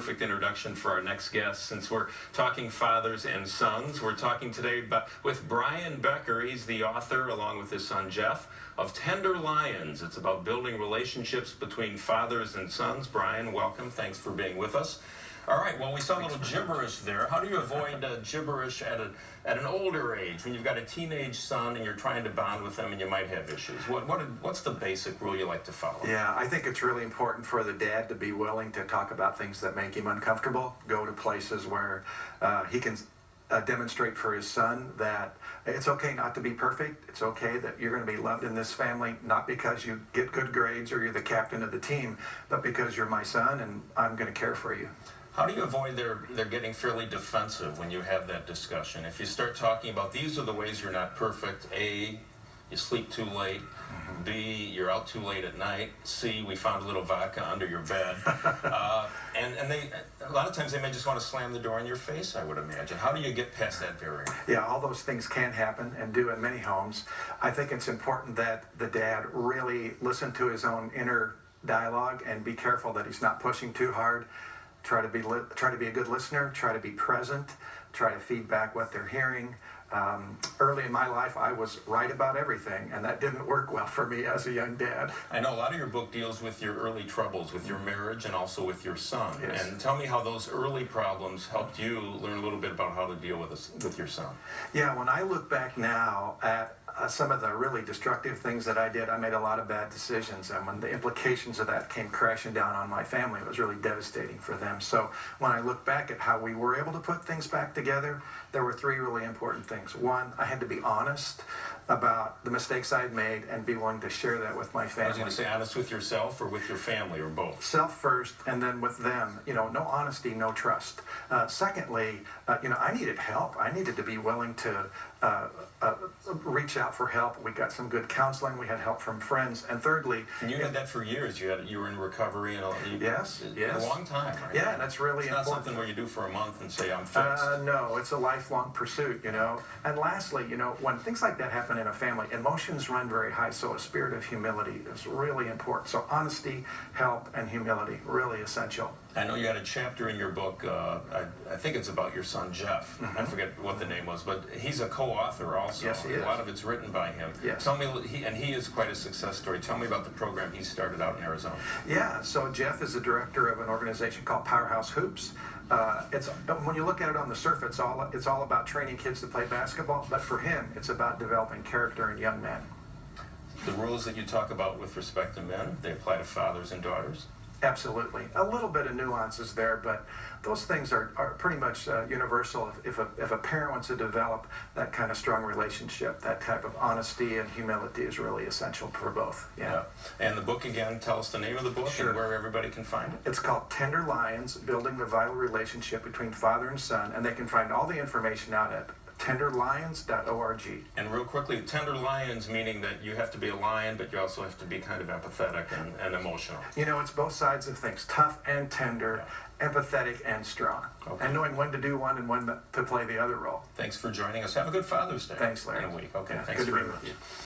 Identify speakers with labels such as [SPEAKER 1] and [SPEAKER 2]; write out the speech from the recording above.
[SPEAKER 1] perfect introduction for our next guest. Since we're talking fathers and sons, we're talking today with Brian Becker. He's the author, along with his son Jeff, of Tender Lions. It's about building relationships between fathers and sons. Brian, welcome. Thanks for being with us. All right, well, we saw a little gibberish there. How do you avoid gibberish at an older age, when you've got a teenage son and you're trying to bond with them and you might have issues? What's the basic rule you like to follow?
[SPEAKER 2] Yeah, I think it's really important for the dad to be willing to talk about things that make him uncomfortable, go to places where he can demonstrate for his son that it's okay not to be perfect. It's okay that you're going to be loved in this family, not because you get good grades or you're the captain of the team, but because you're my son and I'm going to care for you.
[SPEAKER 1] How do you avoid their getting fairly defensive when you have that discussion? If you start talking about these are the ways you're not perfect, A, you sleep too late, B, you're out too late at night, C, we found a little vodka under your bed, and they, a lot of times they may just want to slam the door in your face, I would imagine. How do you get past that barrier?
[SPEAKER 2] Yeah, all those things can happen and do in many homes. I think it's important that the dad really listen to his own inner dialogue and be careful that he's not pushing too hard. Try to be a good listener, try to be present, try to feedback what they're hearing. Early in my life, I was right about everything, and that didn't work well for me as a young dad.
[SPEAKER 1] I know a lot of your book deals with your early troubles, with your marriage and also with your son.
[SPEAKER 2] Yes.
[SPEAKER 1] And tell me how those early problems helped you learn a little bit about how to deal with your son.
[SPEAKER 2] Yeah, when I look back now at some of the really destructive things that I did, I made a lot of bad decisions, and when the implications of that came crashing down on my family, it was really devastating for them. So when I look back at how we were able to put things back together, there were three really important things. One, I had to be honest about the mistakes I'd made and be willing to share that with my family.
[SPEAKER 1] I was going to say honest with yourself or with your family or both?
[SPEAKER 2] Self first, and then with them. You know, no honesty, no trust. Secondly, I needed help. I needed to be willing to reach out for help. We got some good counseling. We had help from friends. And thirdly,
[SPEAKER 1] and you had that for years. You were in recovery and
[SPEAKER 2] yes,
[SPEAKER 1] a long time, right?
[SPEAKER 2] Yeah, that's really important.
[SPEAKER 1] It's not something where you do for a month and say I'm fixed.
[SPEAKER 2] No, it's a lifelong pursuit. And lastly, when things like that happen in a family, emotions run very high. So a spirit of humility is really important. So honesty, help, and humility, really essential.
[SPEAKER 1] I know you had a chapter in your book, I think it's about your son Jeff. I forget what the name was, but he's a co-author also.
[SPEAKER 2] Yes, he is.
[SPEAKER 1] A lot of it's written by him.
[SPEAKER 2] Yes.
[SPEAKER 1] Tell me, and he is quite a success story. Tell me about the program he started out in Arizona.
[SPEAKER 2] Yeah, so Jeff is the director of an organization called Powerhouse Hoops. When you look at it on the surface, it's all about training kids to play basketball, but for him, it's about developing character in young men.
[SPEAKER 1] The rules that you talk about with respect to men, they apply to fathers and daughters?
[SPEAKER 2] Absolutely. A little bit of nuances there, but those things are pretty much universal. If a parent wants to develop that kind of strong relationship, that type of honesty and humility is really essential for both. Yeah.
[SPEAKER 1] And the book, again, tell us the name of the book.
[SPEAKER 2] Sure.
[SPEAKER 1] And where everybody can find it.
[SPEAKER 2] It's called Tender Lions, Building the Vital Relationship Between Father and Son, and they can find all the information out at tenderlions.org.
[SPEAKER 1] And real quickly, tender lions, meaning that you have to be a lion, but you also have to be kind of empathetic and emotional.
[SPEAKER 2] It's both sides of things, tough and tender, empathetic and strong, and knowing when to do one and when to play the other role.
[SPEAKER 1] Thanks for joining us. Have a good Father's Day.
[SPEAKER 2] Thanks, Larry.
[SPEAKER 1] In a week. Okay,
[SPEAKER 2] yeah,
[SPEAKER 1] thanks
[SPEAKER 2] good
[SPEAKER 1] very
[SPEAKER 2] to be with
[SPEAKER 1] much.
[SPEAKER 2] you.